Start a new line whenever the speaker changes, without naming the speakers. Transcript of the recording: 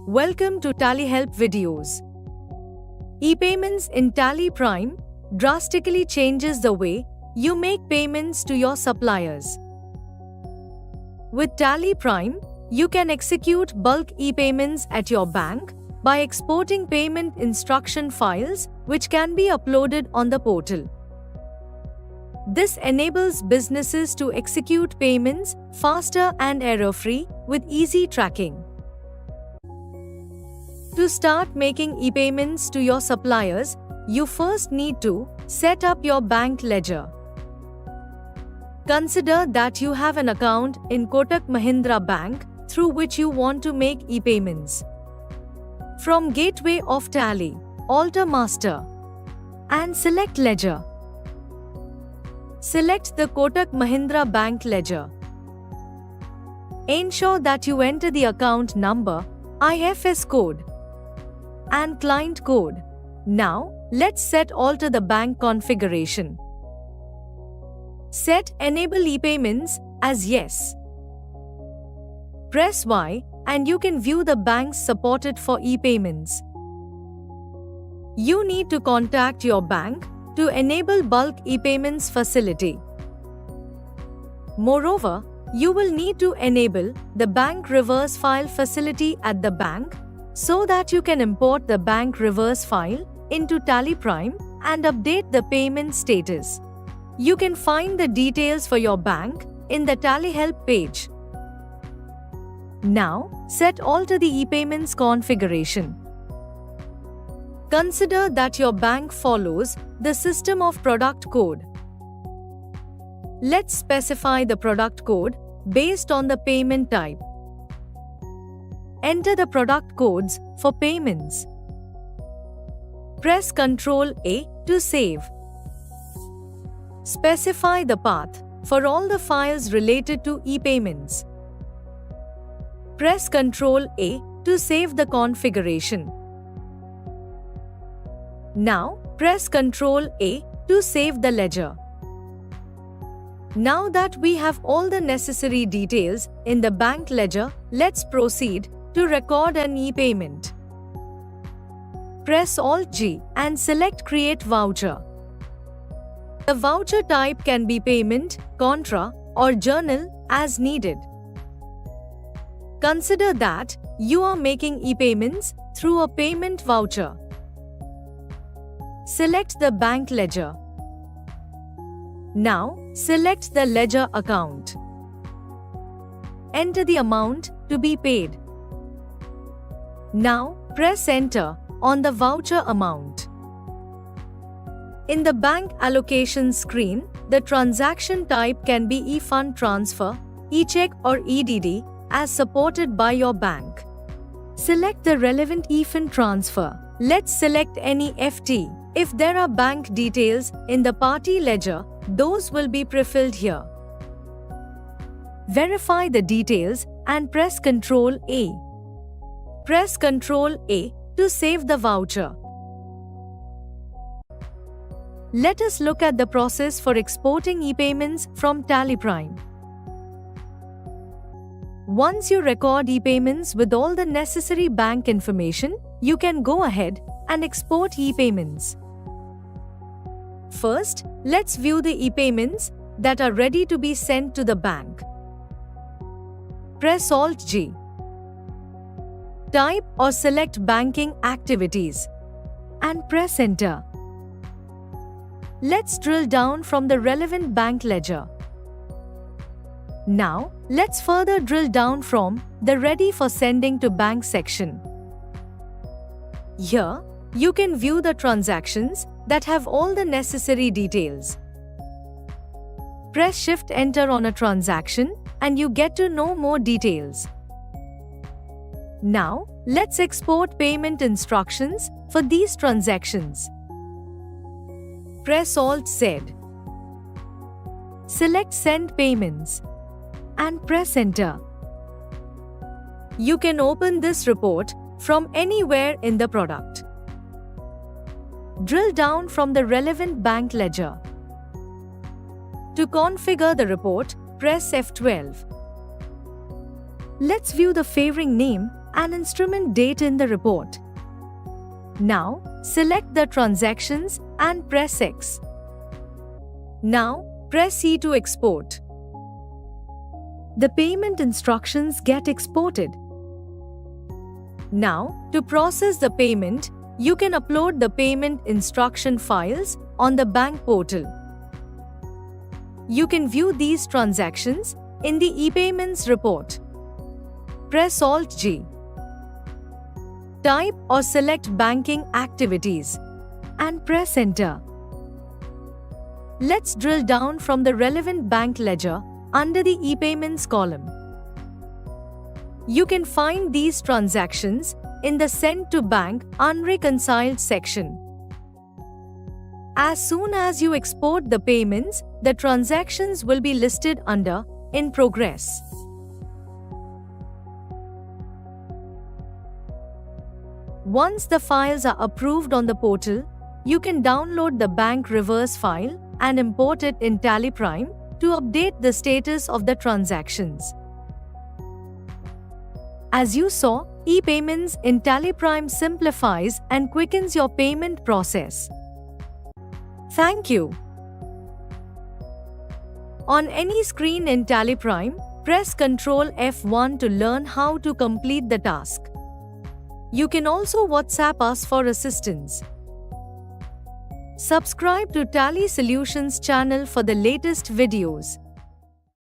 Welcome to Tally Help videos. E-payments in Tally Prime drastically changes the way you make payments to your suppliers. With Tally Prime, you can execute bulk e-payments at your bank by exporting payment instruction files which can be uploaded on the portal. This enables businesses to execute payments faster and error-free with easy tracking. To start making e-payments to your suppliers, you first need to set up your bank ledger. Consider that you have an account in Kotak Mahindra Bank through which you want to make e-payments. From Gateway of Tally, alter Master and select Ledger. Select the Kotak Mahindra Bank ledger. Ensure that you enter the account number, IFS code and client code. Now, let's set alter the bank configuration. Set Enable e-payments as Yes. Press Y and you can view the banks supported for e-payments. You need to contact your bank to enable bulk e-payments facility. Moreover, you will need to enable the bank reverse file facility at the bank so that you can import the bank reverse file into Tally Prime and update the payment status. You can find the details for your bank in the Tally Help page. Now, set alter the e-payments configuration. Consider that your bank follows the system of product code. Let's specify the product code based on the payment type. Enter the product codes for payments. Press Ctrl A to save. Specify the path for all the files related to e-payments. Press Ctrl A to save the configuration. Now, press Ctrl A to save the ledger. Now that we have all the necessary details in the bank ledger, let's proceed to record an e-payment. Press Alt-G and select Create Voucher. The voucher type can be payment, contra, or journal as needed. Consider that you are making e-payments through a payment voucher. Select the bank ledger. Now, select the ledger account. Enter the amount to be paid. Now, press Enter on the voucher amount. In the bank allocation screen, the transaction type can be e-fund transfer, e-check or EDD as supported by your bank. Select the relevant e-fund transfer. Let's select any FT. If there are bank details in the party ledger, those will be pre-filled here. Verify the details and press Ctrl A. Press Ctrl A to save the voucher. Let us look at the process for exporting e-payments from Tally Prime. Once you record e-payments with all the necessary bank information, you can go ahead and export e-payments. First, let's view the e-payments that are ready to be sent to the bank. Press Alt-G. Type or select banking activities and press Enter. Let's drill down from the relevant bank ledger. Now, let's further drill down from the Ready for Sending to Bank section. Here, you can view the transactions that have all the necessary details. Press Shift Enter on a transaction and you get to know more details. Now, let's export payment instructions for these transactions. Press Alt-Z. Select Send Payments and press Enter. You can open this report from anywhere in the product. Drill down from the relevant bank ledger. To configure the report, press F12. Let's view the favoring name and instrument date in the report. Now, select the transactions and press X. Now, press E to export. The payment instructions get exported. Now, to process the payment, you can upload the payment instruction files on the bank portal. You can view these transactions in the ePayments report. Press Alt-G. Type or select banking activities and press Enter. Let's drill down from the relevant bank ledger under the ePayments column. You can find these transactions in the Sent to Bank Unreconciled section. As soon as you export the payments, the transactions will be listed under In Progress. Once the files are approved on the portal, you can download the bank reverse file and import it in TallyPrime to update the status of the transactions. As you saw, ePayments in TallyPrime simplifies and quickens your payment process. Thank you. On any screen in TallyPrime, press Ctrl F1 to learn how to complete the task. You can also WhatsApp us for assistance. Subscribe to Tally Solutions channel for the latest videos.